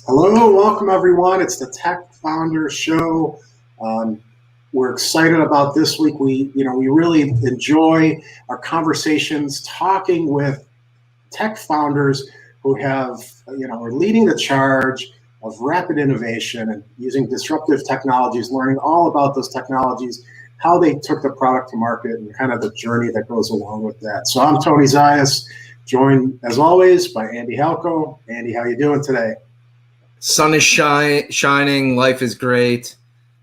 Hello, welcome everyone. It's the Tech Founder Show. We're excited about this week. We really enjoy our conversations talking with tech founders who are leading the charge of rapid innovation and using disruptive technologies, learning all about those technologies, how they took the product to market, and kind of the journey that goes along with that. So I'm Tony Zayas, joined as always by Andy Halko. Andy, how you doing today? Sun is shining, life is great,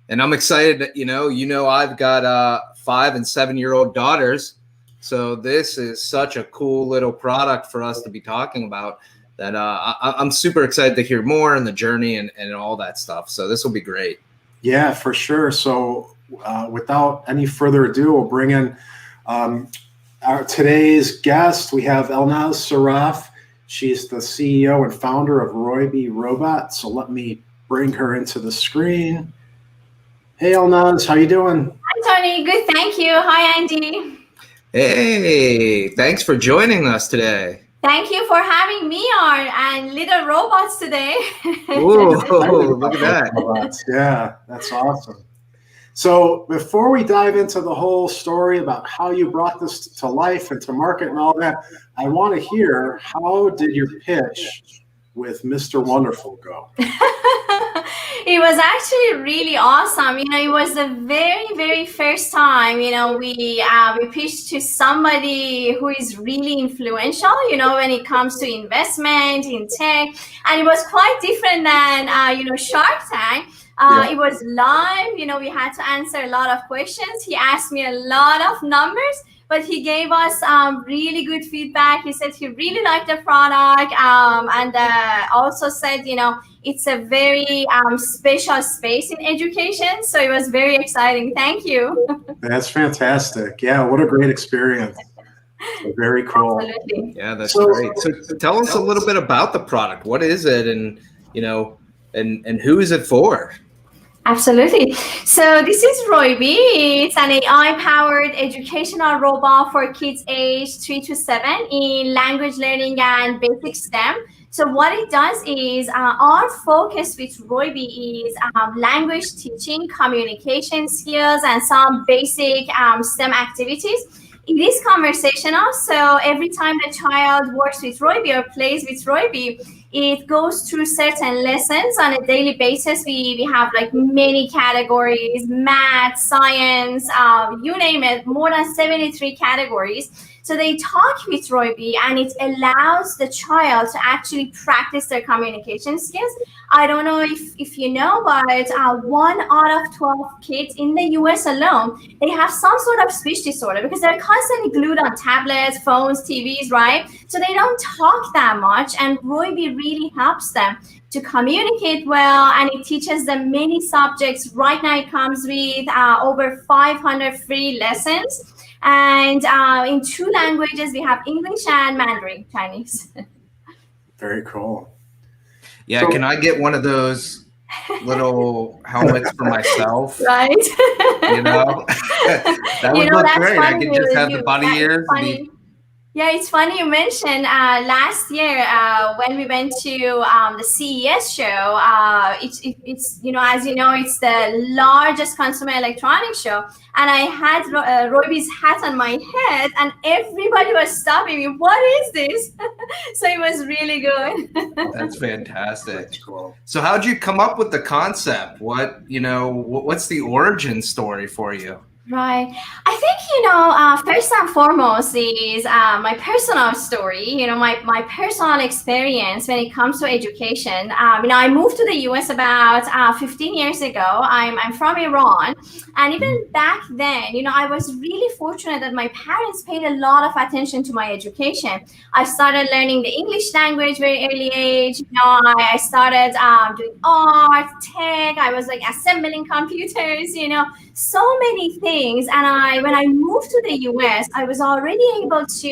and I'm excited that, I've got 5 and 7-year-old daughters, so this is such a cool little product for us to be talking about that I'm super excited to hear more and the journey and all that stuff, so this will be great. Yeah, for sure. So without any further ado, we'll bring in today's guest. We have Elnaz Sarraf. She's the CEO and founder of ROYBI Robot. So let me bring her into the screen. Hey, Elnaz, how you doing? Hi, Tony. Good, thank you. Hi, Andy. Hey, thanks for joining us today. Thank you for having me on and little robots today. Ooh, look at that. Robots. Yeah, that's awesome. So before we dive into the whole story about how you brought this to life and to market and all that, I want to hear, how did your pitch with Mr. Wonderful go? It was actually really awesome. It was the very, very first time, we pitched to somebody who is really influential, when it comes to investment in tech. And it was quite different than, Shark Tank. It was live, we had to answer a lot of questions. He asked me a lot of numbers, but he gave us really good feedback. He said he really liked the product and also said, it's a very special space in education. So it was very exciting. Thank you. That's fantastic. Yeah, what a great experience. Very cool. Absolutely. Yeah, that's great. So tell us a little bit about the product. What is it, and and who is it for? Absolutely. So this is ROYBI. It's an AI-powered educational robot for kids aged 3 to 7 in language learning and basic STEM. So what it does is our focus with ROYBI is language teaching, communication skills, and some basic STEM activities. It is conversational, so every time the child works with ROYBI or plays with ROYBI, it goes through certain lessons on a daily basis. We have like many categories: math, science, you name it, more than 73 categories. So they talk with ROYBI, and it allows the child to actually practice their communication skills. I don't know if you know, but 1 out of 12 kids in the US alone, they have some sort of speech disorder because they're constantly glued on tablets, phones, TVs, right? So they don't talk that much, and ROYBI really helps them to communicate well, and it teaches them many subjects. Right now it comes with over 500 free lessons. And in 2 languages, we have English and Mandarin Chinese. Very cool. Yeah, so, can I get one of those little helmets for myself? Right. That would look great. I could just have the bunny ears. Yeah, it's funny you mentioned last year when we went to the CES show. It's as you know, it's the largest consumer electronics show, and I had ROYBI's hat on my head, and everybody was stopping me. What is this? So it was really good. That's fantastic. That's cool. So how'd you come up with the concept? What's the origin story for you? Right. I think, first and foremost is my personal story, my personal experience when it comes to education. I moved to the US about 15 years ago. I'm from Iran. And even back then, I was really fortunate that my parents paid a lot of attention to my education. I started learning the English language very early age. I started doing art, tech. I was like assembling computers, so many things things. And when I moved to the US, I was already able to,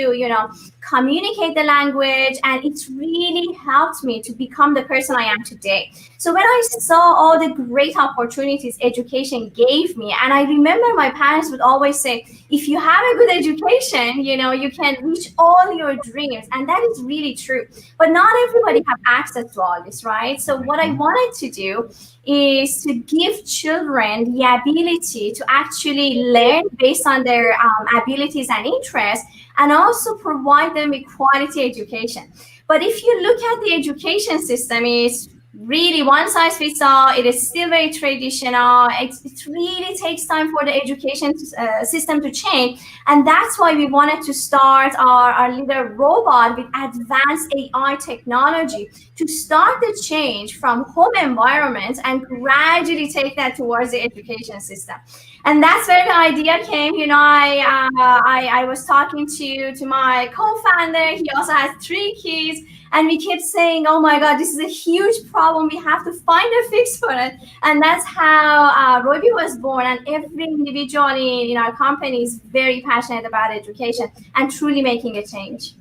communicate the language, and it's really helped me to become the person I am today. So when I saw all the great opportunities education gave me, and I remember my parents would always say, if you have a good education, you can reach all your dreams. And that is really true. But not everybody have access to all this, right? So what I wanted to do is to give children the ability to actually learn based on their abilities and interests, and also provide them with quality education. But if you look at the education system, it's really one size fits all. It is still very traditional. It really takes time for the education system to change. And that's why we wanted to start our little robot with advanced AI technology to start the change from home environments and gradually take that towards the education system. And that's where the idea came. I was talking to my co-founder. He also has 3 kids. And we kept saying, oh my God, this is a huge problem. We have to find a fix for it. And that's how ROYBI was born. And every individual in our company is very passionate about education and truly making a change.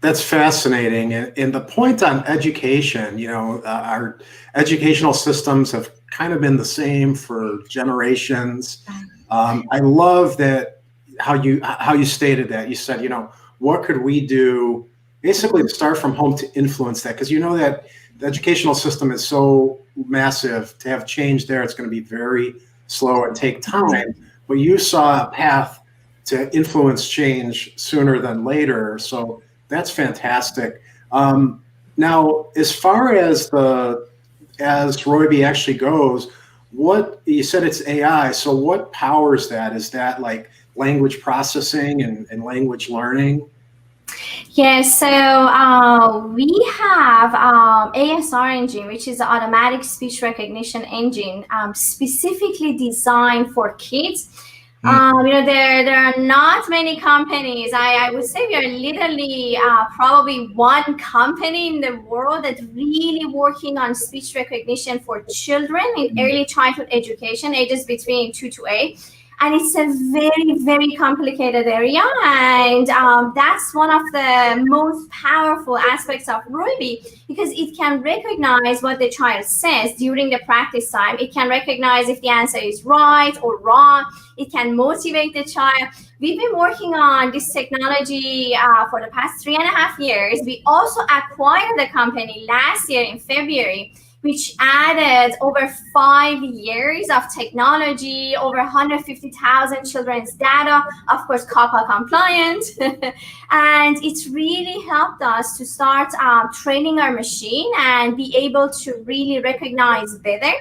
That's fascinating. And the point on education, our educational systems have kind of been the same for generations. I love that how you stated that. You said, what could we do basically to start from home to influence that? Because that the educational system is so massive. To have change there, it's going to be very slow and take time. But you saw a path to influence change sooner than later. So that's fantastic. Now, as far as ROYBI actually goes, what you said it's AI. So what powers that? Is that like language processing and language learning? Yes, so we have ASR engine, which is the automatic speech recognition engine, specifically designed for kids. There are not many companies. I would say we are literally probably one company in the world that's really working on speech recognition for children in early childhood education, ages between 2 to 8. And it's a very, very complicated area. And that's one of the most powerful aspects of ROYBI, because it can recognize what the child says during the practice time. It can recognize if the answer is right or wrong. It can motivate the child. We've been working on this technology for the past 3.5 years. We also acquired the company last year in February, which added over 5 years of technology, over 150,000 children's data, of course, COPPA compliant. And it's really helped us to start training our machine and be able to really recognize better.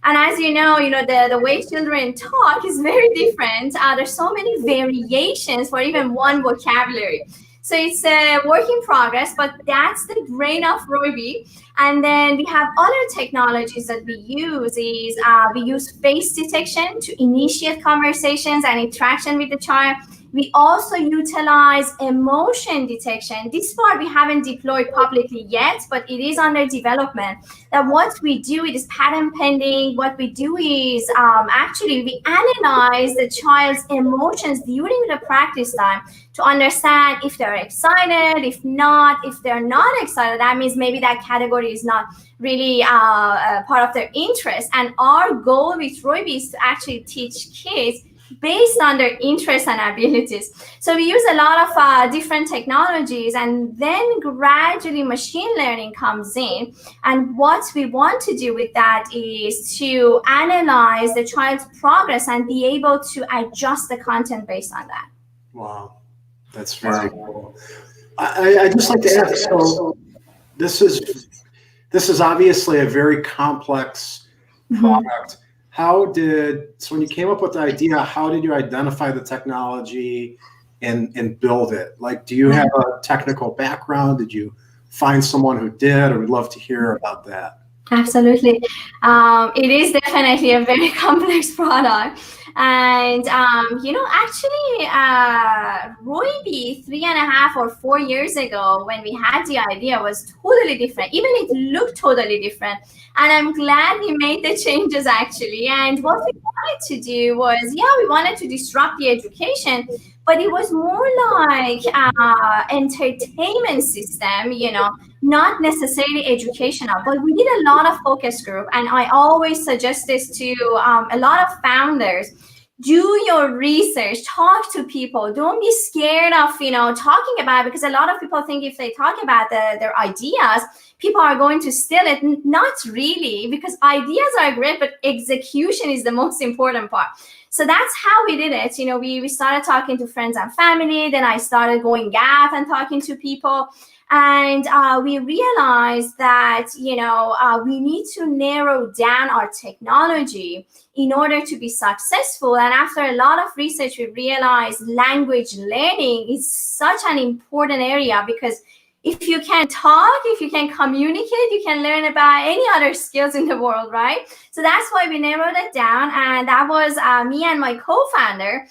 And as you know, the way children talk is very different. There's so many variations for even one vocabulary. So it's a work in progress, but that's the brain of ROYBI. And then we have other technologies that we use. We use face detection to initiate conversations and interaction with the child. We also utilize emotion detection. This part we haven't deployed publicly yet, but it is under development. That what we do, it is patent pending. What we do is actually we analyze the child's emotions during the practice time to understand if they're excited, if they're not excited, that means maybe that category is not really part of their interest. And our goal with ROYBI is to actually teach kids based on their interests and abilities. So we use a lot of different technologies, and then gradually machine learning comes in. And what we want to do with that is to analyze the child's progress and be able to adjust the content based on that. Wow, that's very cool. I just like to ask, so this is obviously a very complex product. So when you came up with the idea, how did you identify the technology and build it? Like, do you have a technical background? Did you find someone who did? Or we'd love to hear about that. Absolutely. It is definitely a very complex product. And, actually, ROYBI 3.5 or 4 years ago, when we had the idea, was totally different. Even it looked totally different. And I'm glad we made the changes, actually. And what we wanted to do was, we wanted to disrupt the education, but it was more like entertainment system, not necessarily educational. But we did a lot of focus group, and I always suggest this to a lot of founders. Do your research, talk to people. Don't be scared of talking about it, because a lot of people think if they talk about their ideas, people are going to steal it. Not really, because ideas are great, but execution is the most important part. So that's how we did it. We started talking to friends and family. Then I started going out and talking to people. And we realized that, we need to narrow down our technology in order to be successful. And after a lot of research, we realized language learning is such an important area, because if you can talk, if you can communicate, you can learn about any other skills in the world, right? So that's why we narrowed it down. And that was me and my co-founder.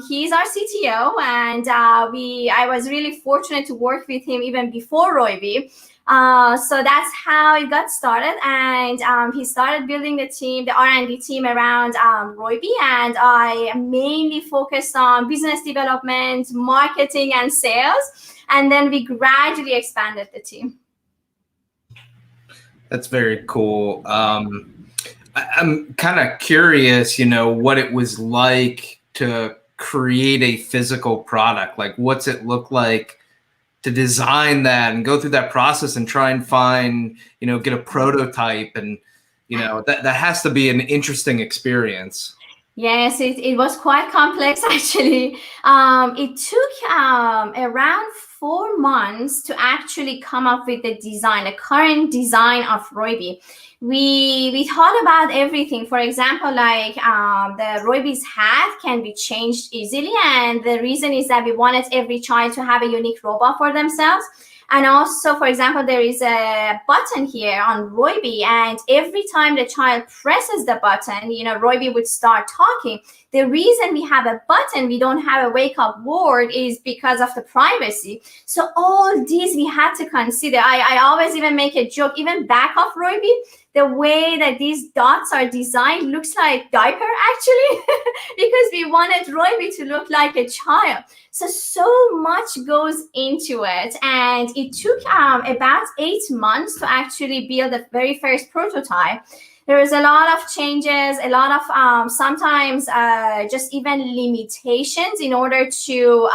He's our CTO, and I was really fortunate to work with him even before ROYBI. So that's how it got started, and he started building the R&D team around ROYBI, and I mainly focused on business development, marketing, and sales, and then we gradually expanded the team. That's very cool. I'm kind of curious, what it was like to create a physical product. Like, what's it look like to design that and go through that process and try and find, get a prototype, and, that has to be an interesting experience. Yes, it was quite complex, actually. It took around 4 months to actually come up with the design, the current design of ROYBI. We thought about everything. For example, like the ROYBI's hat can be changed easily, and the reason is that we wanted every child to have a unique robot for themselves. And also, for example, there is a button here on ROYBI, and every time the child presses the button, ROYBI would start talking. The reason we have a button, we don't have a wake-up word, is because of the privacy. So all these we had to consider. I always even make a joke, even back of ROYBI, the way that these dots are designed looks like diaper, actually, because we wanted ROYBI to look like a child. So much goes into it, and it took about 8 months to actually build the very first prototype. There was a lot of changes, a lot of sometimes just even limitations in order to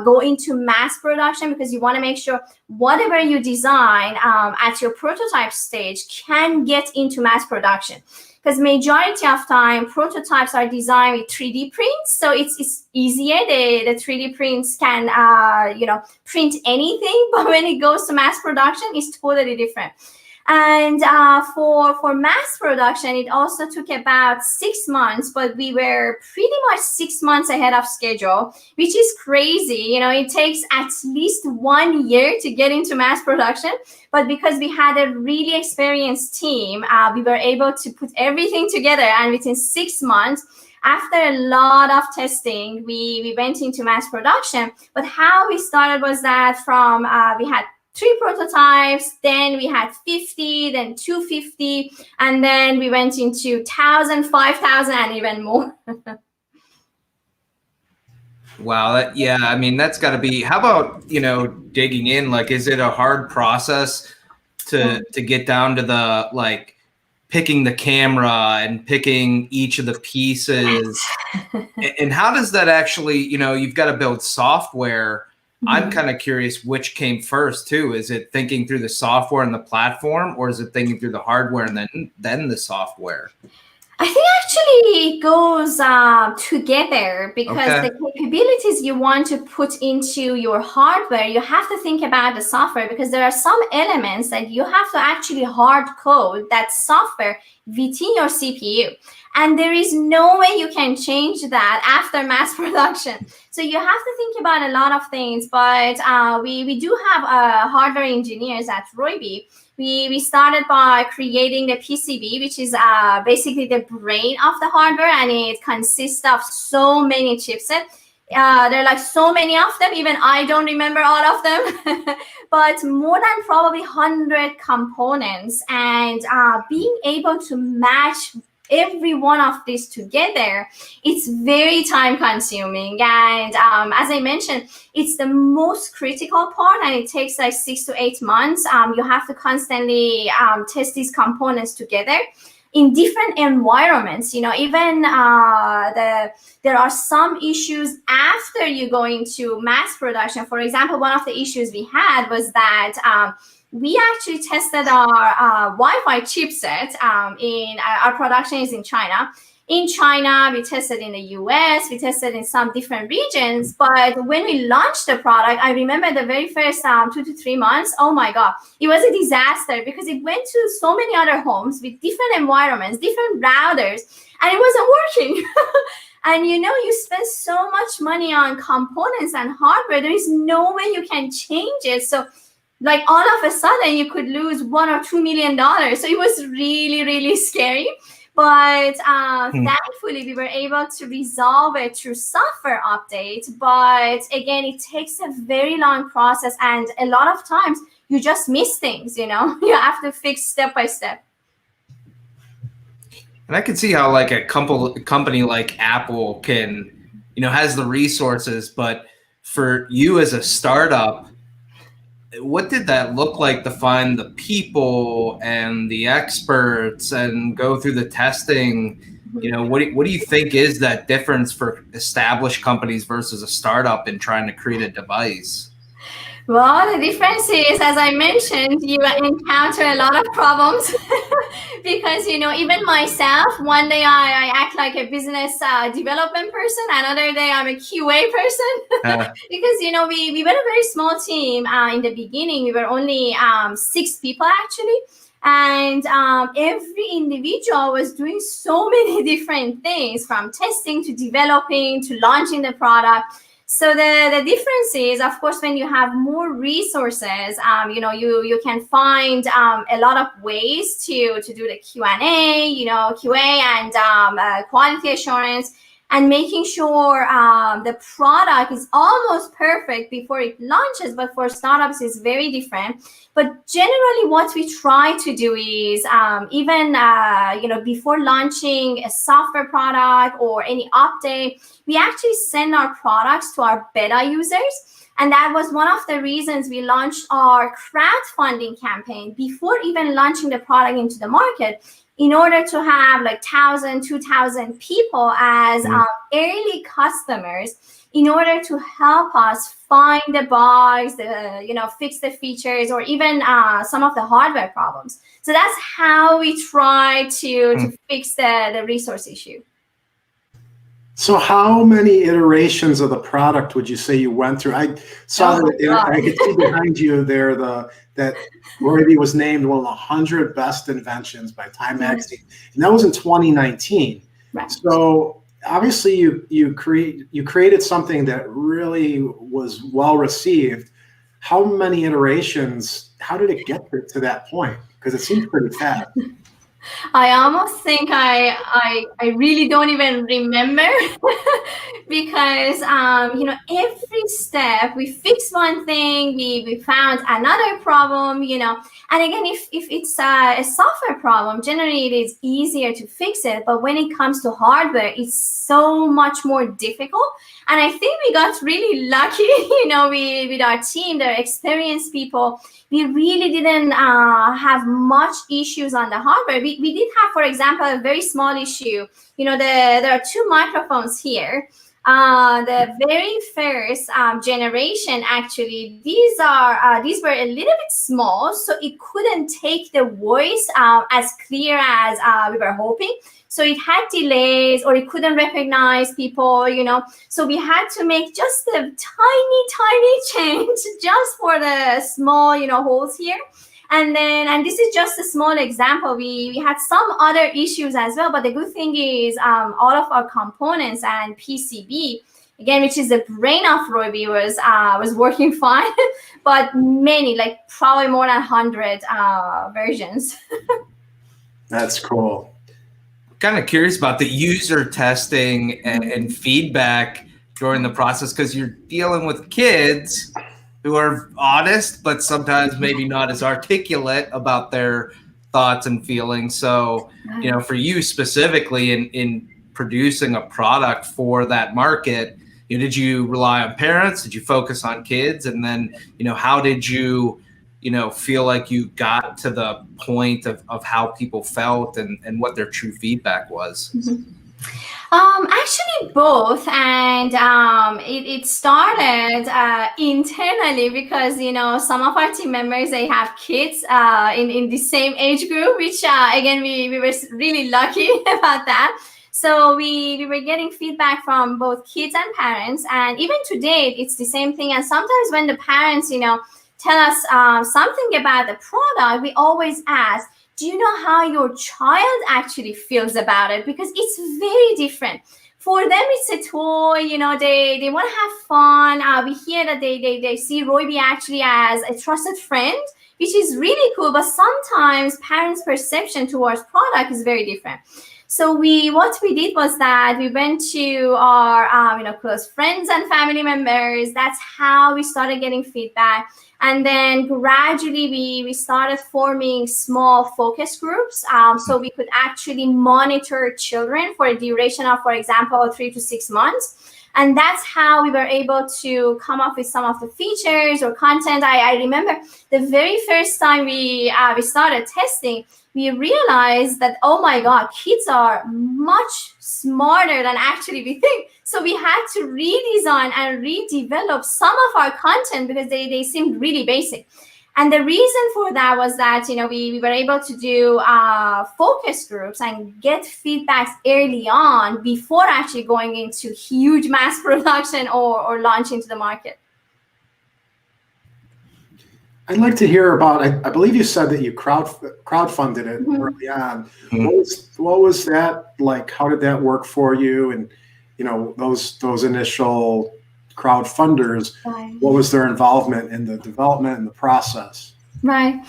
go into mass production, because you want to make sure whatever you design at your prototype stage can get into mass production. Because majority of time, prototypes are designed with 3D prints, so it's easier. The 3D prints can print anything, but when it goes to mass production, it's totally different. And for mass production, it also took about 6 months, but we were pretty much 6 months ahead of schedule, which is crazy. It takes at least 1 year to get into mass production. But because we had a really experienced team, we were able to put everything together. And within 6 months, after a lot of testing, we went into mass production. But how we started was that from we had 3 prototypes, then we had 50, then 250, and then we went into 1,000, 5,000, and even more. Wow. That's got to be, how about, digging in, like, is it a hard process to get down to the, like, picking the camera and picking each of the pieces? And how does that actually, you've got to build software. I'm kind of curious which came first too. Is it thinking through the software and the platform, or is it thinking through the hardware and then the software? I think actually it goes together, because the capabilities you want to put into your hardware, you have to think about the software, because there are some elements that you have to actually hard code that software within your CPU. And there is no way you can change that after mass production. So you have to think about a lot of things, but we do have hardware engineers at ROYBI. We started by creating the PCB, which is basically the brain of the hardware, and it consists of so many chipsets. There are like so many of them, even I don't remember all of them, but more than probably 100 components, and being able to match every one of these together, it's very time consuming. And as I mentioned, it's the most critical part, and it takes like 6 to 8 months. You have to constantly test these components together in different environments. Even there are some issues after you go into mass production. For example, one of the issues we had was that we actually tested our Wi-Fi chipset in our production is in China. In China, we tested in the US, we tested in some different regions. But when we launched the product, I remember the very first 2 to 3 months, oh my God, it was a disaster because it went to so many other homes with different environments, different routers, and it wasn't working. And you spend so much money on components and hardware, there is no way you can change it. So like all of a sudden you could lose $1 or $2 million. So it was really, really scary. But thankfully, we were able to resolve it through software update. But again, it takes a very long process. And a lot of times you just miss things, you have to fix step by step. And I can see how like a company like Apple can, has the resources. But for you as a startup, what did that look like to find the people and the experts and go through the testing? What do you think is that difference for established companies versus a startup in trying to create a device? Well, the difference is, as I mentioned, you encounter a lot of problems because, even myself, one day I act like a business development person, another day I'm a QA person because, we were a very small team in the beginning. We were only 6 people actually. And every individual was doing so many different things, from testing to developing to launching the product. So the difference is, of course, when you have more resources, you can find a lot of ways to do the Q&A, QA and quality assurance, and making sure the product is almost perfect before it launches. But for startups, it's very different. But generally, what we try to do is even before launching a software product or any update, we actually send our products to our beta users. And that was one of the reasons we launched our crowdfunding campaign before even launching the product into the market, in order to have like 1,000, 2,000 people as early customers, in order to help us find the bugs, fix the features, or even some of the hardware problems. So that's how we try to fix the resource issue. So how many iterations of the product would you say you went through? I saw that I could see behind you there that ROYBI was named one of the 100 best inventions by Time Magazine, and that was in 2019. Right. So obviously you created something that really was well received. How many iterations? How did it get to that point? Because it seemed pretty fast. I almost think I really don't even remember because every step we fixed one thing, we found another problem, and again, if it's a software problem, generally it is easier to fix it. But when it comes to hardware, it's so much more difficult. And I think we got really lucky, with our team, the experienced people. We really didn't have much issues on the hardware. We did have, for example, a very small issue. There are 2 microphones here. The very first generation, actually, these were a little bit small, so it couldn't take the voice as clear as we were hoping. So it had delays, or it couldn't recognize people, So we had to make just a tiny change just for the small, holes here. And this is just a small example. We had some other issues as well, but the good thing is all of our components and PCB, again, which is the brain of ROYBI, was working fine, but many, like probably more than 100 versions. That's cool. Kind of curious about the user testing and feedback during the process, because you're dealing with kids who are honest, but sometimes maybe not as articulate about their thoughts and feelings. So, for you specifically in producing a product for that market, did you rely on parents? Did you focus on kids? And then, how did you, feel like you got to the point of how people felt and what their true feedback was? Actually both, and it started internally because some of our team members, they have kids in the same age group, which again we were really lucky about that. So we were getting feedback from both kids and parents, and even to date it's the same thing. And sometimes when the parents tell us something about the product, we always ask, do you know how your child actually feels about it? Because it's very different. For them, it's a toy, they want to have fun. We hear that they see ROYBI actually as a trusted friend, which is really cool. But sometimes parents' perception towards product is very different. So what we did was that we went to our close friends and family members. That's how we started getting feedback. And then gradually we started forming small focus groups, so we could actually monitor children for a duration of, for example, 3 to 6 months. And that's how we were able to come up with some of the features or content. I remember the very first time we started testing, we realized that, oh my God, kids are much smarter than actually we think. So we had to redesign and redevelop some of our content because they seemed really basic. And the reason for that was that, we were able to do focus groups and get feedbacks early on before actually going into huge mass production or launch into the market. I'd like to hear about, I believe you said that you crowdfunded it early on. What was that like? How did that work for you? And, those initial crowdfunders, what was their involvement in the development and the process? Right.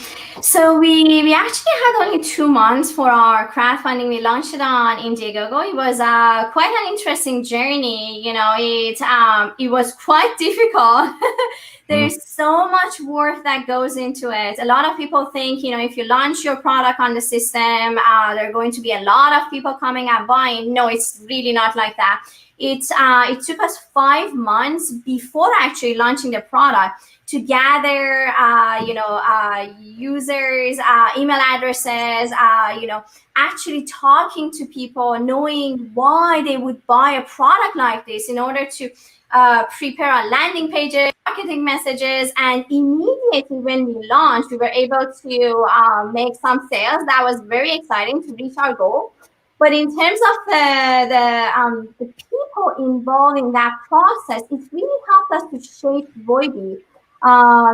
So we actually had only 2 months for our crowdfunding. We launched it on Indiegogo. It was quite an interesting journey. It was quite difficult. There's so much work that goes into it. A lot of people think, if you launch your product on the system, there are going to be a lot of people coming and buying. No, it's really not like that. It took us 5 months before actually launching the product to gather, users, email addresses, actually talking to people, knowing why they would buy a product like this in order to prepare our landing pages, marketing messages, and immediately when we launched, we were able to make some sales. That was very exciting to reach our goal. But in terms of the people involved in that process, it really helped us to shape ROYBI.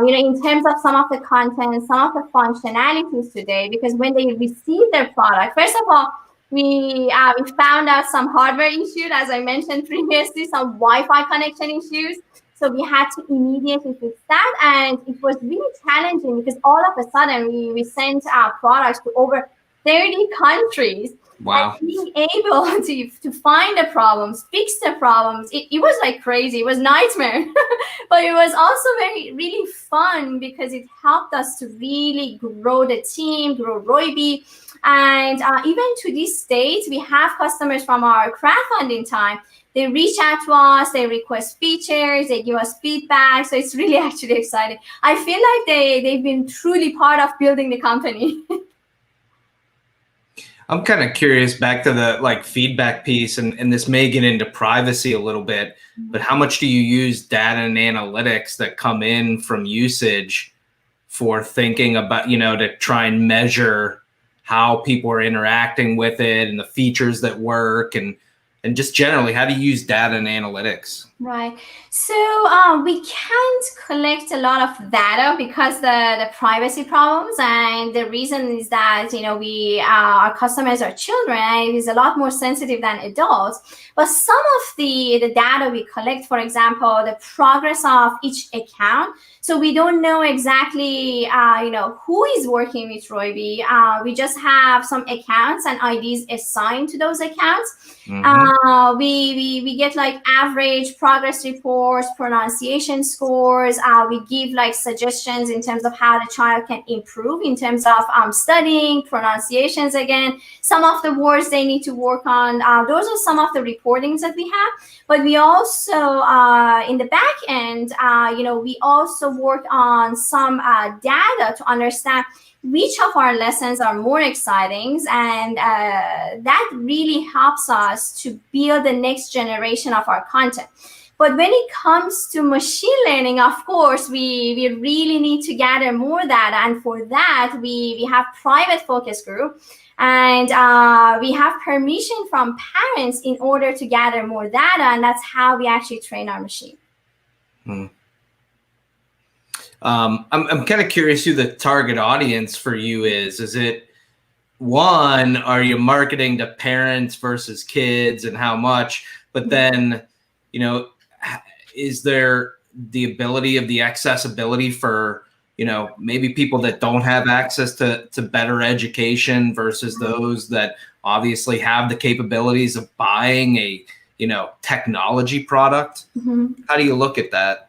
In terms of some of the content, some of the functionalities today, because when they received their product, first of all, we found out some hardware issues, as I mentioned previously, some Wi-Fi connection issues. So we had to immediately fix that. And it was really challenging because all of a sudden we sent our products to over 30 countries. Wow. And being able to find the problems, fix the problems, it was like crazy. It was a nightmare. But it was also really fun because it helped us to really grow the team, grow ROYBI. And even to this date, we have customers from our crowdfunding time. They reach out to us, they request features, they give us feedback. So it's really actually exciting. I feel like they've been truly part of building the company. I'm kind of curious back to the feedback piece, and this may get into privacy a little bit, but how much do you use data and analytics that come in from usage for thinking about, to try and measure how people are interacting with it and the features that work? And, and just generally, how do you use data and analytics? Right. So we can't collect a lot of data because the privacy problems, and the reason is that we our customers are children, and it is a lot more sensitive than adults. But some of the data we collect, for example, the progress of each account. So we don't know exactly who is working with ROYBI. We just have some accounts and IDs assigned to those accounts. Mm-hmm. We get like average progress reports, pronunciation scores. We give like suggestions in terms of how the child can improve in terms of studying, pronunciations again, some of the words they need to work on. Those are some of the reportings that we have. But we also, in the back end, we also work on some data to understand which of our lessons are more exciting, and that really helps us to build the next generation of our content. But when it comes to machine learning, of course, we really need to gather more data, and for that, we have private focus group, and we have permission from parents in order to gather more data, and that's how we actually train our machine. I'm kind of curious who the target audience for you is. Is it one, are you marketing to parents versus kids, and how much? But then, is there the ability of the accessibility for, maybe people that don't have access to better education versus those that obviously have the capabilities of buying a, technology product? Mm-hmm. How do you look at that?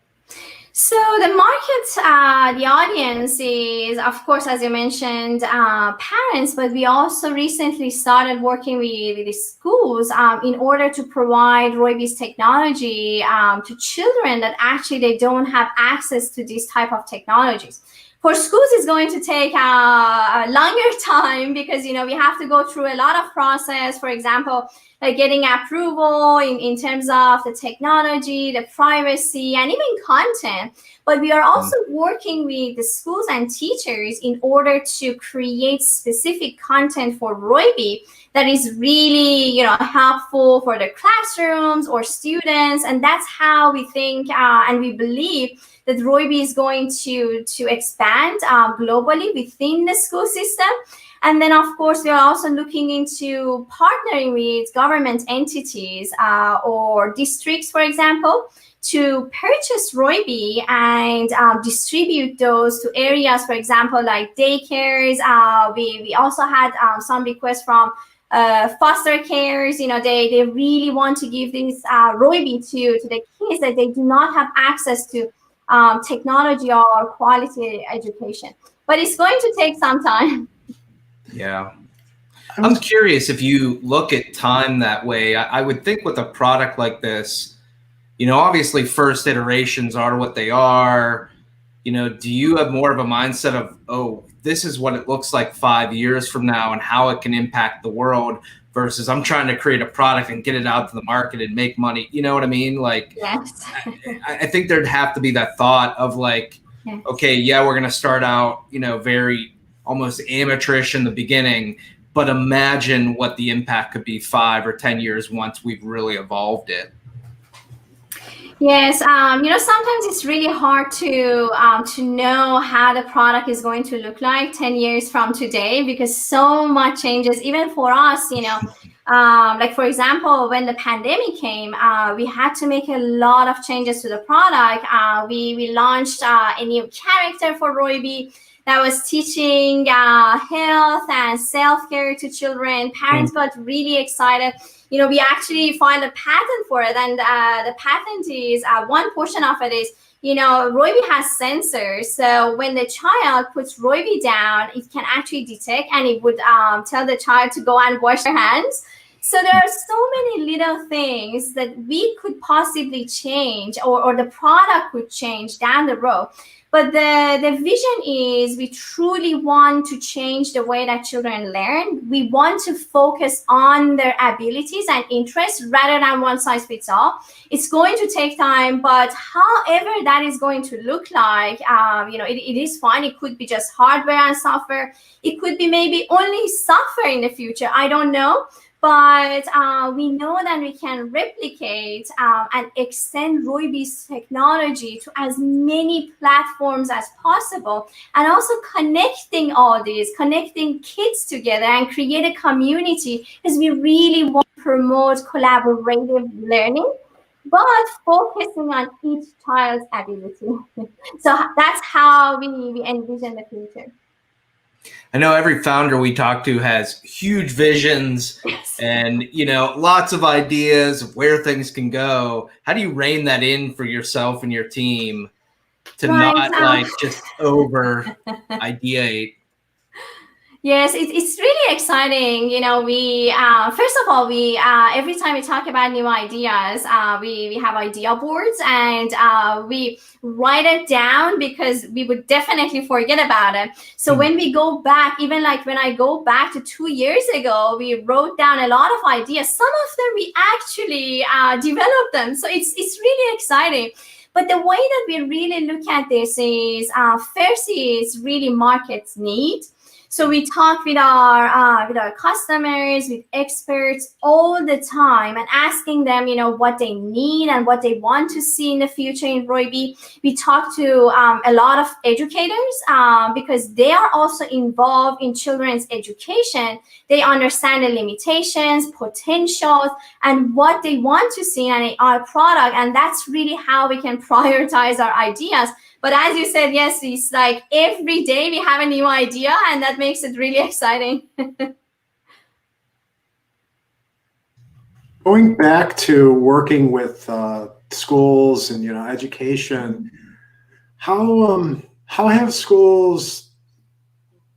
So the market, the audience is, of course, as you mentioned, parents, but we also recently started working with the schools in order to provide ROYBI's technology to children that actually they don't have access to these type of technologies. For schools, it's going to take a longer time because, we have to go through a lot of process. For example, like getting approval in terms of the technology, the privacy, and even content. But we are also working with the schools and teachers in order to create specific content for ROYBI that is really, helpful for the classrooms or students. And that's how we think and we believe that ROYBI is going to expand globally within the school system. And then, of course, we are also looking into partnering with government entities or districts, for example, to purchase ROYBI and distribute those to areas, for example, like daycares. We also had some requests from foster cares. They really want to give this ROYBI to the kids that they do not have access to technology or quality education. But it's going to take some time. Yeah. I'm curious if you look at time that way. I would think with a product like this, obviously first iterations are what they are. Do you have more of a mindset of, oh, this is what it looks like 5 years from now and how it can impact the world versus I'm trying to create a product and get it out to the market and make money? You know what I mean? Like, yes. I think there'd have to be that thought of like, yes. Okay, yeah, we're going to start out, very almost amateurish in the beginning, but imagine what the impact could be 5 or 10 years once we've really evolved it. Yes, sometimes it's really hard to know how the product is going to look like 10 years from today because so much changes, even for us, like, for example, when the pandemic came, we had to make a lot of changes to the product. We launched a new character for ROYBI that was teaching health and self-care to children. Parents got really excited. We actually filed a patent for it, and the patent is one portion of it is, ROYBI has sensors. So when the child puts ROYBI down, it can actually detect, and it would tell the child to go and wash their hands. So there are so many little things that we could possibly change, or the product could change down the road. But the vision is we truly want to change the way that children learn. We want to focus on their abilities and interests rather than one size fits all. It's going to take time, but however that is going to look like, it is fine. It could be just hardware and software. It could be maybe only software in the future. I don't know. But we know that we can replicate and extend ROYBI's technology to as many platforms as possible, and also connecting all these, connecting kids together and create a community, because we really want to promote collaborative learning, but focusing on each child's ability. So that's how we envision the future. I know every founder we talk to has huge visions and, lots of ideas of where things can go. How do you rein that in for yourself and your team to not just over ideate? Yes, it's really exciting. We first of all, we every time we talk about new ideas, we have idea boards, and we write it down because we would definitely forget about it. So when we go back, even like when I go back to 2 years ago, we wrote down a lot of ideas. Some of them we actually developed them. So it's really exciting. But the way that we really look at this is first is really market's need. So we talk with our customers, with experts all the time, and asking them, what they need and what they want to see in the future in ROYBI. We talk to a lot of educators because they are also involved in children's education. They understand the limitations, potentials, and what they want to see in an AI product, and that's really how we can prioritize our ideas. But as you said, yes, it's like every day we have a new idea, and that makes it really exciting. Going back to working with schools and education, how have schools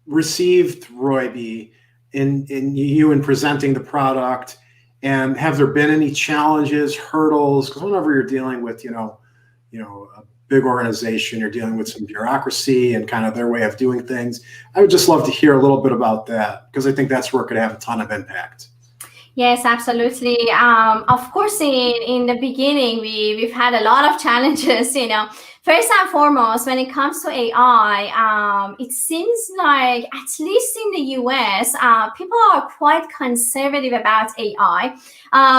received ROYBI in presenting the product, and have there been any challenges, hurdles? Because whenever you're dealing with a big organization, you're dealing with some bureaucracy and kind of their way of doing things. I would just love to hear a little bit about that, because I think that's where it could have a ton of impact. Yes, absolutely. Of course, in the beginning, we've had a lot of challenges. First and foremost, when it comes to AI, it seems like, at least in the US, people are quite conservative about AI.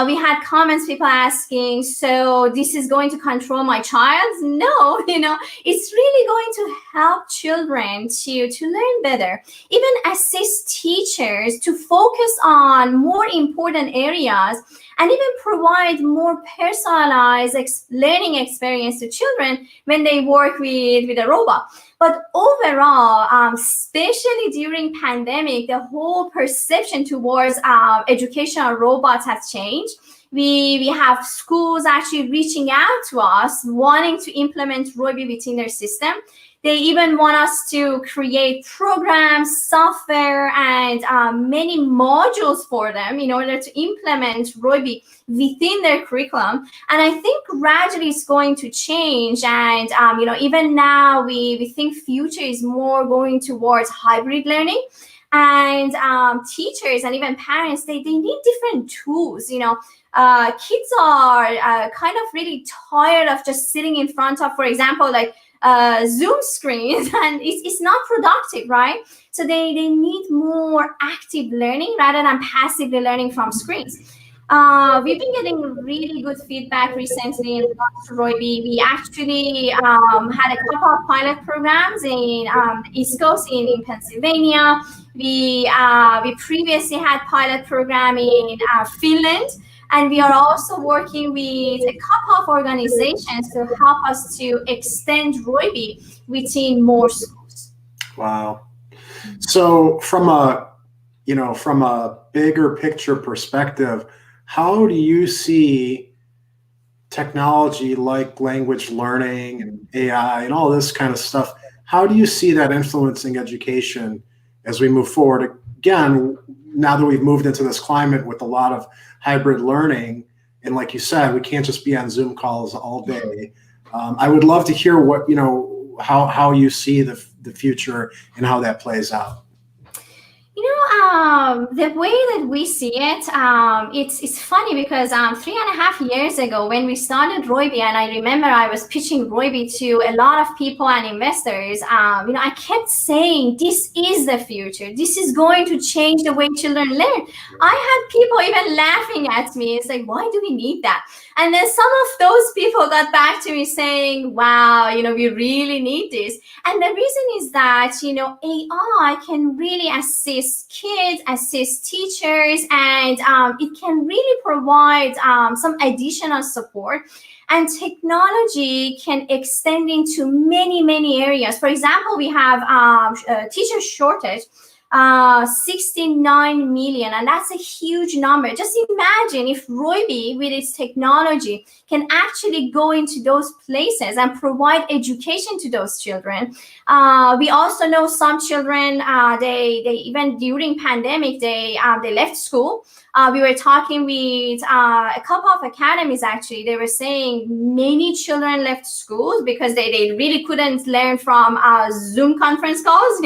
We had comments, people asking, so this is going to control my child? No, it's really going to help children to learn better, even assist teachers to focus on more important areas, and even provide more personalized learning experience to children when they work with a robot. But overall, especially during pandemic, the whole perception towards educational robots has changed. We have schools actually reaching out to us, wanting to implement ROYBI within their system. They even want us to create programs, software, and many modules for them in order to implement ROYBI within their curriculum. And I think gradually it's going to change. And even now we think future is more going towards hybrid learning. And teachers and even parents, they need different tools. Kids are kind of really tired of just sitting in front of, for example, like Zoom screens, and it's not productive, right? So they need more active learning rather than passively learning from screens. We've been getting really good feedback recently in regards to ROYBI. We actually had a couple of pilot programs in the East Coast in Pennsylvania. We previously had pilot program in Finland. And we are also working with a couple of organizations to help us to extend ROYBI within more schools. Wow. So from a bigger picture perspective, how do you see technology like language learning and AI and all this kind of stuff? How do you see that influencing education as we move forward? Again, now that we've moved into this climate with a lot of hybrid learning, and like you said, we can't just be on Zoom calls all day. I would love to hear what how you see the future and how that plays out. The way that we see it, it's funny because 3.5 years ago when we started ROYBI, and I remember I was pitching ROYBI to a lot of people and investors, I kept saying, this is the future. This is going to change the way children learn. I had people even laughing at me. It's like, why do we need that? And then some of those people got back to me saying, wow, we really need this. And the reason is that, AI can really assist kids, assist teachers, and it can really provide some additional support. And technology can extend into many, many areas. For example, we have teacher shortage. 69 million, and that's a huge number. Just imagine if ROYBI with its technology can actually go into those places and provide education to those children. We also know some children, they even during pandemic, they left school. We were talking with a couple of academies, actually. They were saying many children left schools because they really couldn't learn from Zoom conference calls,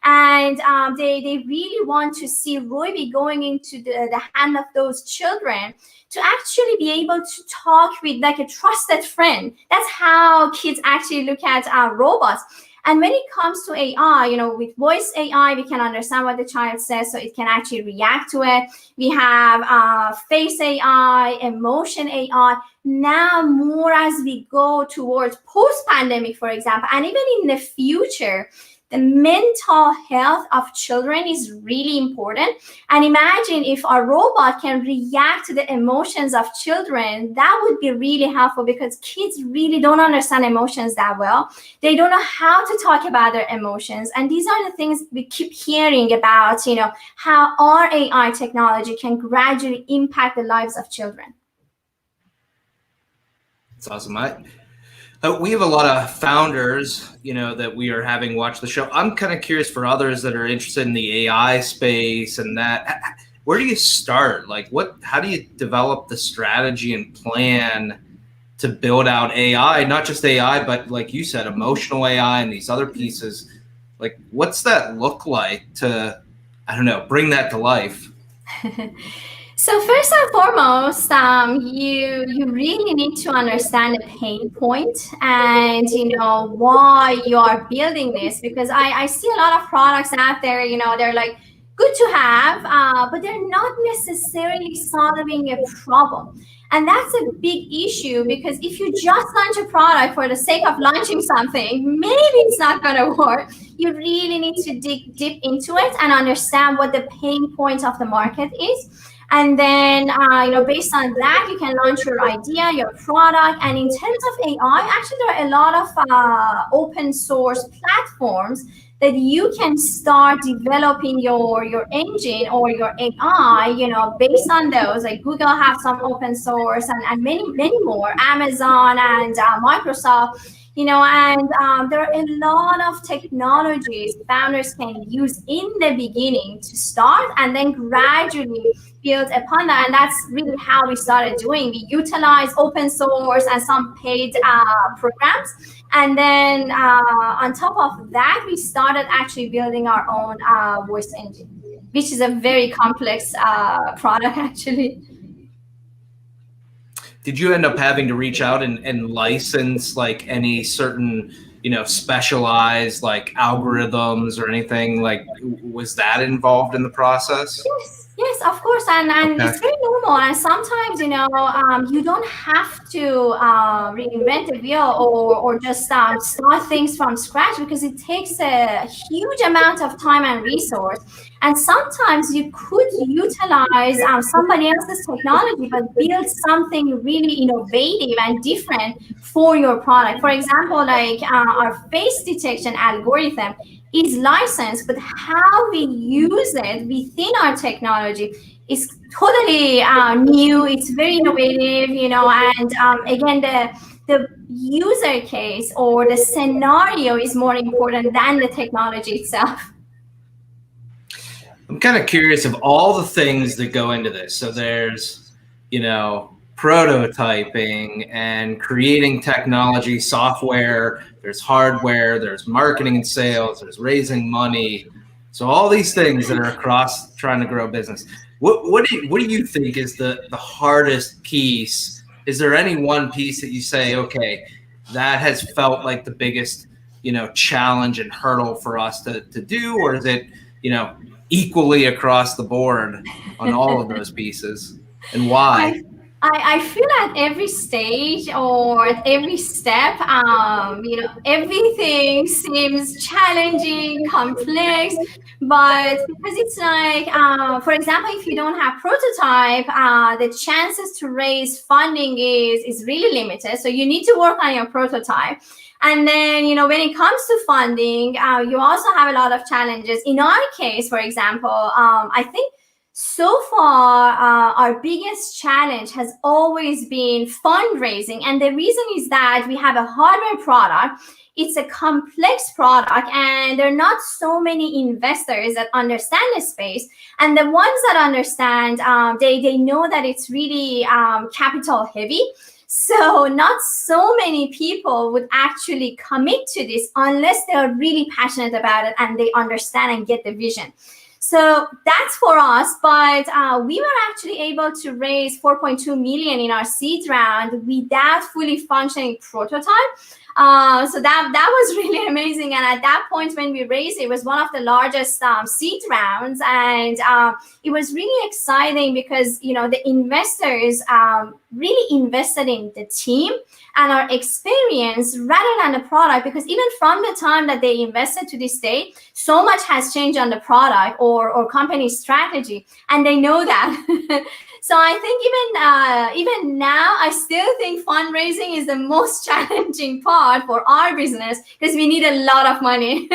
and they really want to see ROYBI going into the hand of those children to actually be able to talk with like a trusted friend. That's how kids actually look at robots. And when it comes to AI, with voice AI, we can understand what the child says, so it can actually react to it. We have face AI, emotion AI. Now, more as we go towards post-pandemic, for example, and even in the future, the mental health of children is really important. And imagine if our robot can react to the emotions of children, that would be really helpful because kids really don't understand emotions that well. They don't know how to talk about their emotions. And these are the things we keep hearing about, how our AI technology can gradually impact the lives of children. That's awesome. We have a lot of founders, that we are having watch the show. I'm kind of curious for others that are interested in the AI space and that. Where do you start? Like, how do you develop the strategy and plan to build out AI? Not just AI, but like you said, emotional AI and these other pieces. Like, what's that look like to, bring that to life? So first and foremost, you really need to understand the pain point and why you are building this, because I see a lot of products out there, they're like good to have, but they're not necessarily solving a problem. And that's a big issue, because if you just launch a product for the sake of launching something, maybe it's not going to work. You really need to dig deep into it and understand what the pain point of the market is. And then, based on that, you can launch your idea, your product. And in terms of AI, actually, there are a lot of open source platforms that you can start developing your engine or your AI, based on those. Like Google have some open source and many, many more, Amazon and Microsoft. There are a lot of technologies founders can use in the beginning to start and then gradually build upon that. And that's really how we started doing. We utilize open source and some paid programs. And then on top of that, we started actually building our own voice engine, which is a very complex product, actually. Did you end up having to reach out and license like any certain, specialized like algorithms or anything? Like, was that involved in the process? Yes, of course, and okay. It's very normal. And sometimes, you don't have to reinvent the wheel or just start things from scratch, because it takes a huge amount of time and resource. And sometimes you could utilize somebody else's technology, but build something really innovative and different for your product. For example, like our face detection algorithm is licensed, but how we use it within our technology is totally new. It's very innovative, and again, the user case or the scenario is more important than the technology itself. I'm kind of curious of all the things that go into this. So there's, prototyping and creating technology, software, there's hardware, there's marketing and sales, there's raising money. So all these things that are across trying to grow a business. What do you think is the hardest piece? Is there any one piece that you say, okay, that has felt like the biggest, challenge and hurdle for us to do, or is it, equally across the board on all of those pieces, and why? I feel at every stage or at every step, everything seems challenging, complex, but because it's like, for example, if you don't have prototype, the chances to raise funding is really limited. So you need to work on your prototype. And then, when it comes to funding, you also have a lot of challenges. In our case, for example, I think so far, our biggest challenge has always been fundraising. And the reason is that we have a hardware product. It's a complex product, and there are not so many investors that understand the space. And the ones that understand, they know that it's really capital heavy. So not so many people would actually commit to this unless they're really passionate about it and they understand and get the vision. So that's for us, but we were actually able to raise 4.2 million in our seed round without fully functioning prototype. So that was really amazing. And at that point when we raised, it was one of the largest seed rounds, and it was really exciting because the investors really invested in the team and our experience rather than the product, because even from the time that they invested to this day, so much has changed on the product or company strategy, and they know that. So I think even now, I still think fundraising is the most challenging part for our business because we need a lot of money.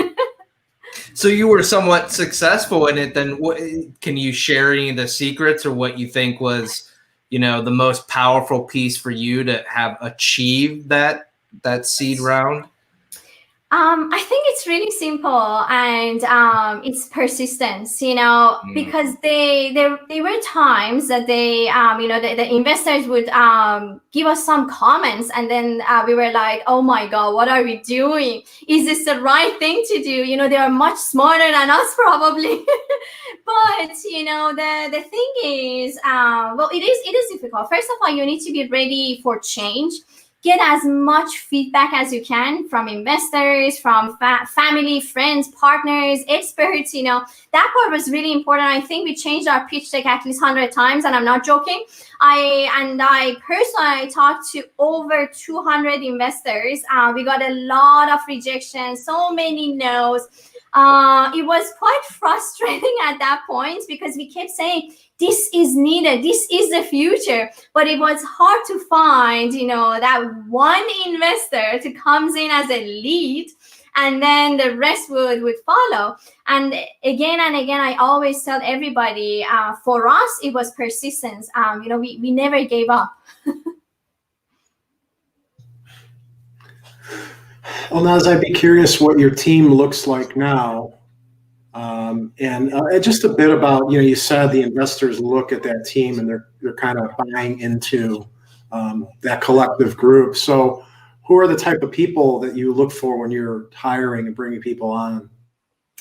So you were somewhat successful in it. Then can you share any of the secrets or what you think was, the most powerful piece for you to have achieved that seed round? I think it's really simple, and it's persistence, because there were times that the investors would give us some comments, and then we were like, oh my God, what are we doing? Is this the right thing to do? They are much smarter than us probably. But, the thing is, it is difficult. First of all, you need to be ready for change. Get as much feedback as you can from investors, from family, friends, partners, experts. That part was really important. I think we changed our pitch deck at least 100 times, and I'm not joking. I personally talked to over 200 investors. We got a lot of rejections, so many no's. It was quite frustrating at that point because we kept saying, this is needed, this is the future, but it was hard to find, that one investor to comes in as a lead, and then the rest would follow. And again, I always tell everybody, for us, it was persistence. We never gave up. Elnaz, I'd be curious what your team looks like now. And just a bit about, you said the investors look at that team and they're kind of buying into that collective group. So who are the type of people that you look for when you're hiring and bringing people on?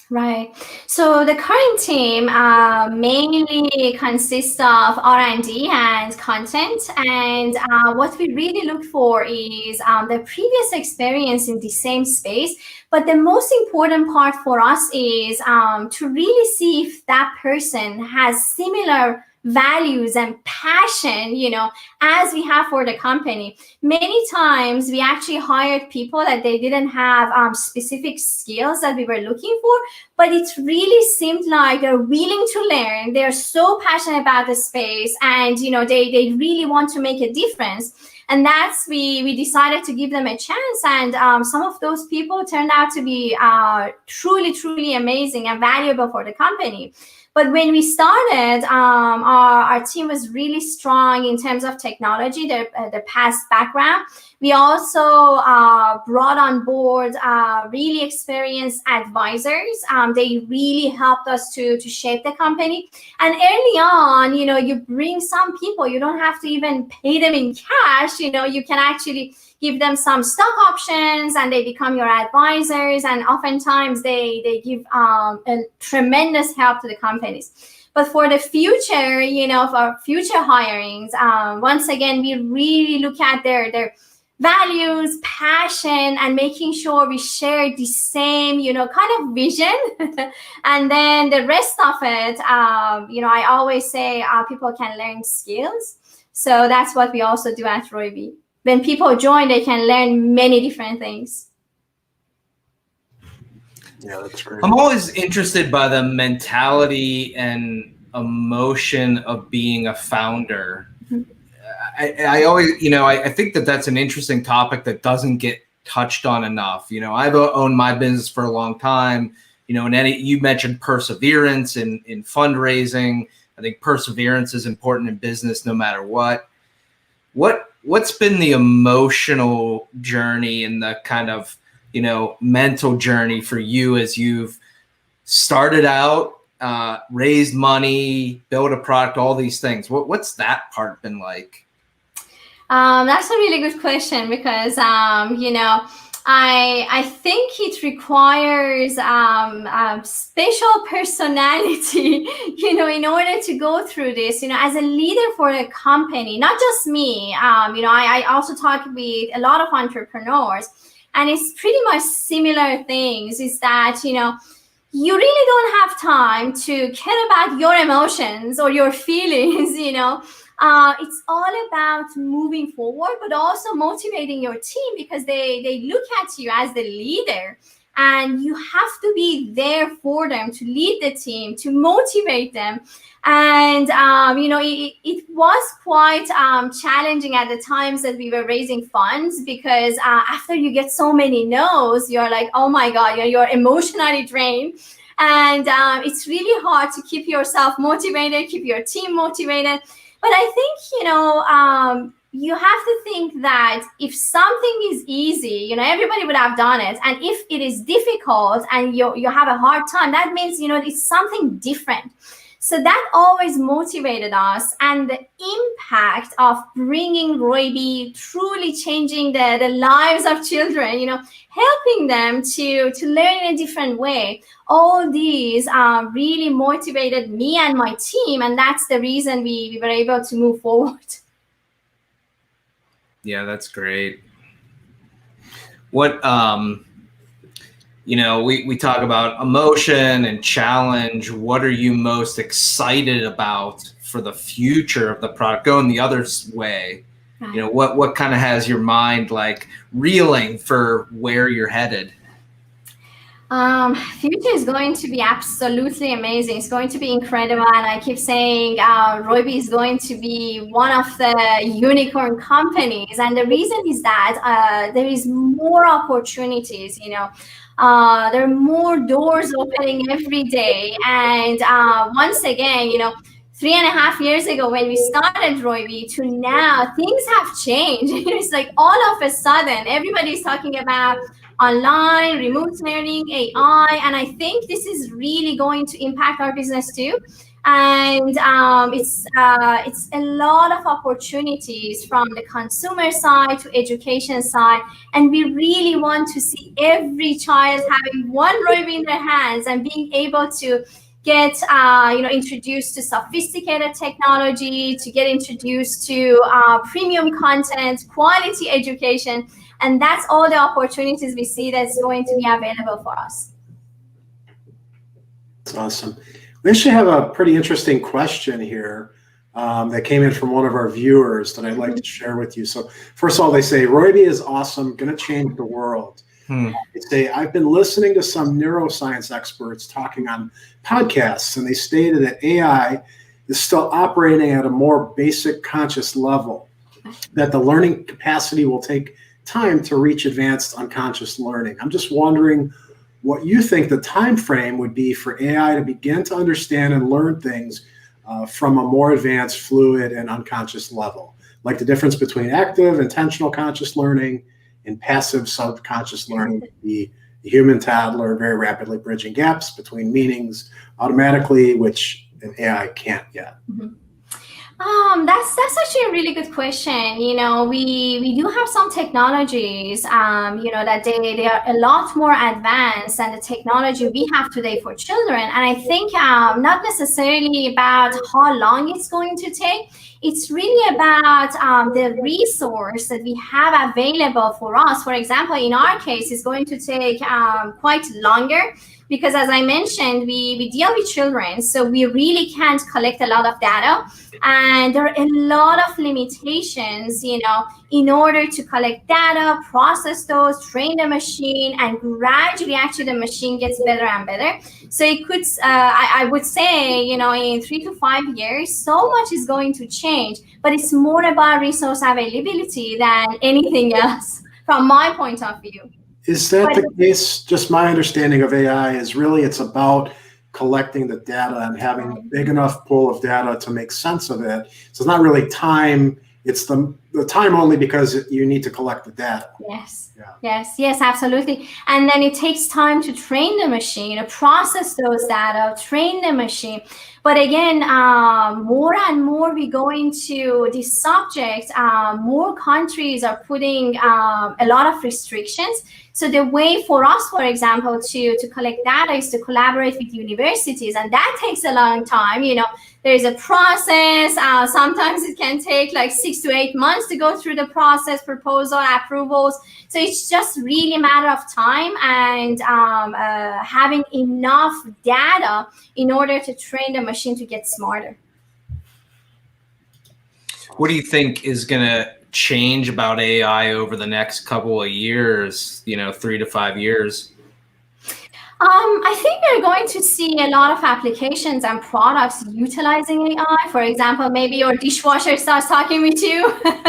Right. So the current team mainly consists of R&D and content. And what we really look for is the previous experience in the same space. But the most important part for us is to really see if that person has similar values and passion, as we have for the company. Many times we actually hired people that they didn't have specific skills that we were looking for, but it really seemed like they're willing to learn. They're so passionate about the space, and they really want to make a difference. And that's we decided to give them a chance, and some of those people turned out to be truly amazing and valuable for the company. But when we started, our team was really strong in terms of technology, their past background. We also brought on board really experienced advisors. They really helped us to shape the company. And early on, you bring some people, you don't have to even pay them in cash. You can actually give them some stock options and they become your advisors. And oftentimes they give a tremendous help to the companies. But for the future, for future hirings, once again, we really look at their values, passion, and making sure we share the same, kind of vision. And then the rest of it, I always say people can learn skills. So that's what we also do at ROYBI. When people join, they can learn many different things. Yeah, that's great. I'm always interested by the mentality and emotion of being a founder. I always, I think that's an interesting topic that doesn't get touched on enough. I've owned my business for a long time, and you mentioned perseverance in fundraising. I think perseverance is important in business no matter what. What's been the emotional journey and the kind of, mental journey for you as you've started out, raised money, built a product, all these things? What's that part been like? That's a really good question because, I think it requires special personality, in order to go through this, as a leader for a company, not just me. I also talk with a lot of entrepreneurs, and it's pretty much similar things, is that, you really don't have time to care about your emotions or your feelings, It's all about moving forward, but also motivating your team, because they look at you as the leader, and you have to be there for them, to lead the team, to motivate them. And, it was quite challenging at the times that we were raising funds, because after you get so many no's, you're like, oh my God, you're emotionally drained. And it's really hard to keep yourself motivated, keep your team motivated. But I think, you have to think that if something is easy, everybody would have done it. And if it is difficult and you have a hard time, that means, it's something different. So that always motivated us. And the impact of bringing ROYBI, truly changing the lives of children, helping them to learn in a different way. All these really motivated me and my team. And that's the reason we were able to move forward. Yeah, that's great. What, we talk about emotion and challenge. What are you most excited about for the future of the product? Going the other way, what kind of has your mind like reeling for where you're headed? Future is going to be absolutely amazing. It's going to be incredible. And I keep saying ROYBI is going to be one of the unicorn companies. And the reason is that there is more opportunities, there are more doors opening every day. And once again, 3.5 years ago when we started ROYBI to now, things have changed. It's like all of a sudden, everybody's talking about online, remote learning, AI, and I think this is really going to impact our business too. And it's a lot of opportunities from the consumer side to education side, and we really want to see every child having one ROYBI in their hands and being able to get introduced to sophisticated technology, to get introduced to premium content, quality education. And that's all the opportunities we see that's going to be available for us. That's awesome. We actually have a pretty interesting question here that came in from one of our viewers that I'd like to share with you. So first of all, they say, ROYBI is awesome, going to change the world. They say, I've been listening to some neuroscience experts talking on podcasts, and they stated that AI is still operating at a more basic conscious level, that the learning capacity will take time to reach advanced unconscious learning. I'm just wondering what you think the time frame would be for AI to begin to understand and learn things from a more advanced, fluid, and unconscious level, like the difference between active, intentional conscious learning and passive subconscious learning. The human toddler very rapidly bridging gaps between meanings automatically, which an AI can't yet. That's actually a really good question. We do have some technologies, that they are a lot more advanced than the technology we have today for children. And I think not necessarily about how long it's going to take. It's really about the resource that we have available for us. For example, in our case, it's going to take quite longer because, as I mentioned, we deal with children, so we really can't collect a lot of data. And there are a lot of limitations, in order to collect data, process those, train the machine, and gradually actually the machine gets better and better. So it could, I would say, in 3 to 5 years, so much is going to change, but it's more about resource availability than anything else from my point of view. Is that the case? Just my understanding of AI is really it's about collecting the data and having a big enough pool of data to make sense of it. So it's not really time. It's the time only because you need to collect the data. Yes. Yeah. Yes, absolutely. And then it takes time to train the machine, to process those data, train the machine. But again, more and more we go into this subject, more countries are putting a lot of restrictions. So the way for us, for example, to collect data is to collaborate with universities, and that takes a long time. There's a process. Sometimes it can take like 6 to 8 months to go through the process, proposal, approvals. So it's just really a matter of time and having enough data in order to train the machine to get smarter. What do you think is going to change about AI over the next couple of years, 3 to 5 years? I think we're going to see a lot of applications and products utilizing AI. For example, maybe your dishwasher starts talking with you. and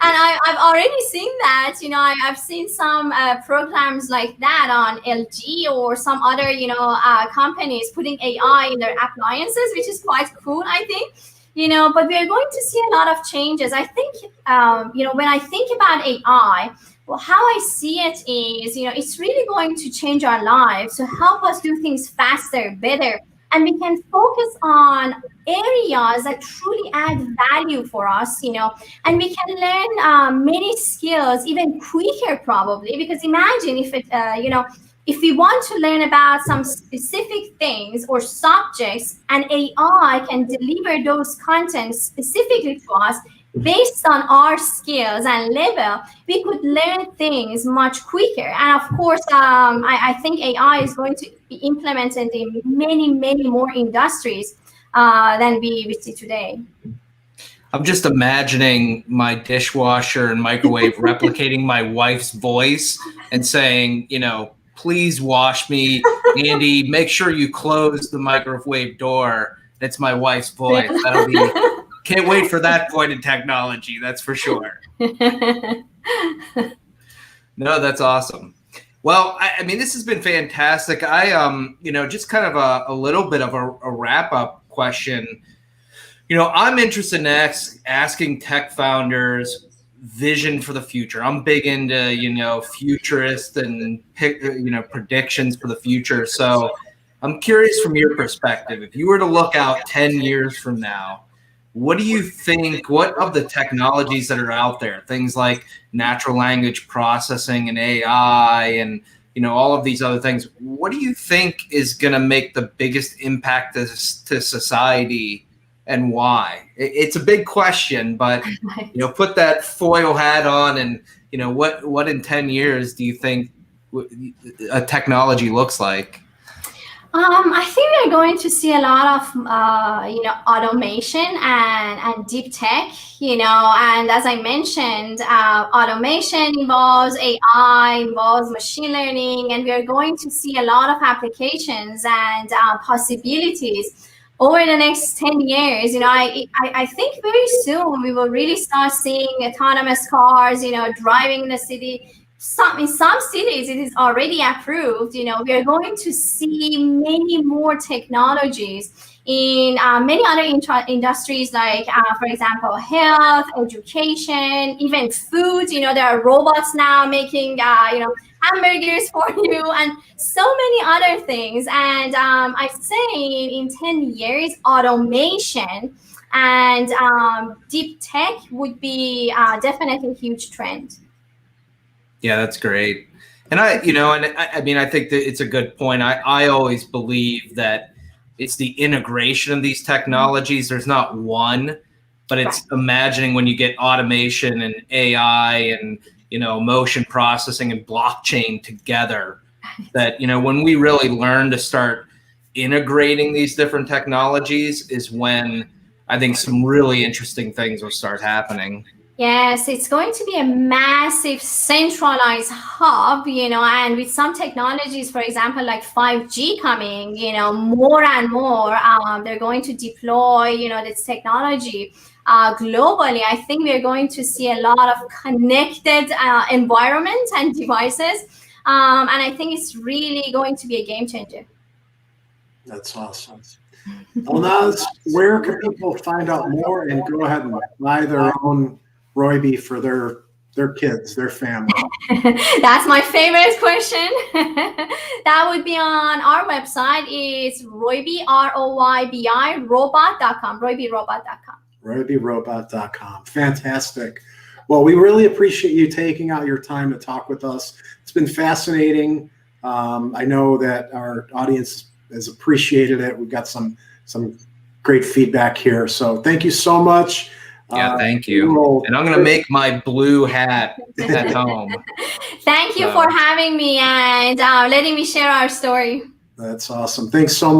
I've already seen that. I've seen some programs like that on LG or some other, companies putting AI in their appliances, which is quite cool, I think. But we are going to see a lot of changes. I think, when I think about AI, well, how I see it is, it's really going to change our lives to help us do things faster, better, and we can focus on areas that truly add value for us, and we can learn many skills even quicker, probably, because imagine if it, if we want to learn about some specific things or subjects and AI can deliver those contents specifically to us, based on our skills and level, we could learn things much quicker. And of course, I think AI is going to be implemented in many, many more industries than we see today. I'm just imagining my dishwasher and microwave replicating my wife's voice and saying, please wash me, Andy, make sure you close the microwave door. It's my wife's voice. That'll be... Can't wait for that point in technology, that's for sure. No, that's awesome. Well, I mean, this has been fantastic. I, just kind of a little bit of a wrap-up question. I'm interested in asking tech founders vision for the future. I'm big into, futurist and, predictions for the future. So I'm curious from your perspective, if you were to look out 10 years from now, what do you think, what of the technologies that are out there, things like natural language processing and AI and, all of these other things, what do you think is going to make the biggest impact to society and why? It's a big question, but, put that foil hat on and, what in 10 years do you think a technology looks like? I think we're going to see a lot of, automation and deep tech, and as I mentioned, automation involves AI, involves machine learning, and we are going to see a lot of applications and possibilities over the next 10 years. I think very soon we will really start seeing autonomous cars, driving in the city. In some cities, it is already approved. We are going to see many more technologies in many other industries, like, for example, health, education, even food. There are robots now making, hamburgers for you, and so many other things. And I say in 10 years, automation and deep tech would be definitely a huge trend. Yeah, that's great. And I mean, I think that it's a good point. I always believe that it's the integration of these technologies. There's not one, but it's imagining when you get automation and AI and, motion processing and blockchain together, that, when we really learn to start integrating these different technologies is when I think some really interesting things will start happening. Yes, it's going to be a massive centralized hub, and with some technologies, for example, like 5G coming, more and more, they're going to deploy, this technology globally. I think we're going to see a lot of connected environments and devices. And I think it's really going to be a game changer. That's awesome. Elnaz, where can people find out more and go ahead and buy their own ROYBI for their kids, their family? That's my favorite question. That would be on our website. It's ROYBI, ROYBI, robot.com, ROYBIRobot.com. ROYBIRobot.com. Fantastic. Well, we really appreciate you taking out your time to talk with us. It's been fascinating. I know that our audience has appreciated it. We've got some great feedback here. So thank you so much. Yeah, thank you. And I'm going to make my blue hat at home. Thank you for having me and letting me share our story. That's awesome. Thanks so much.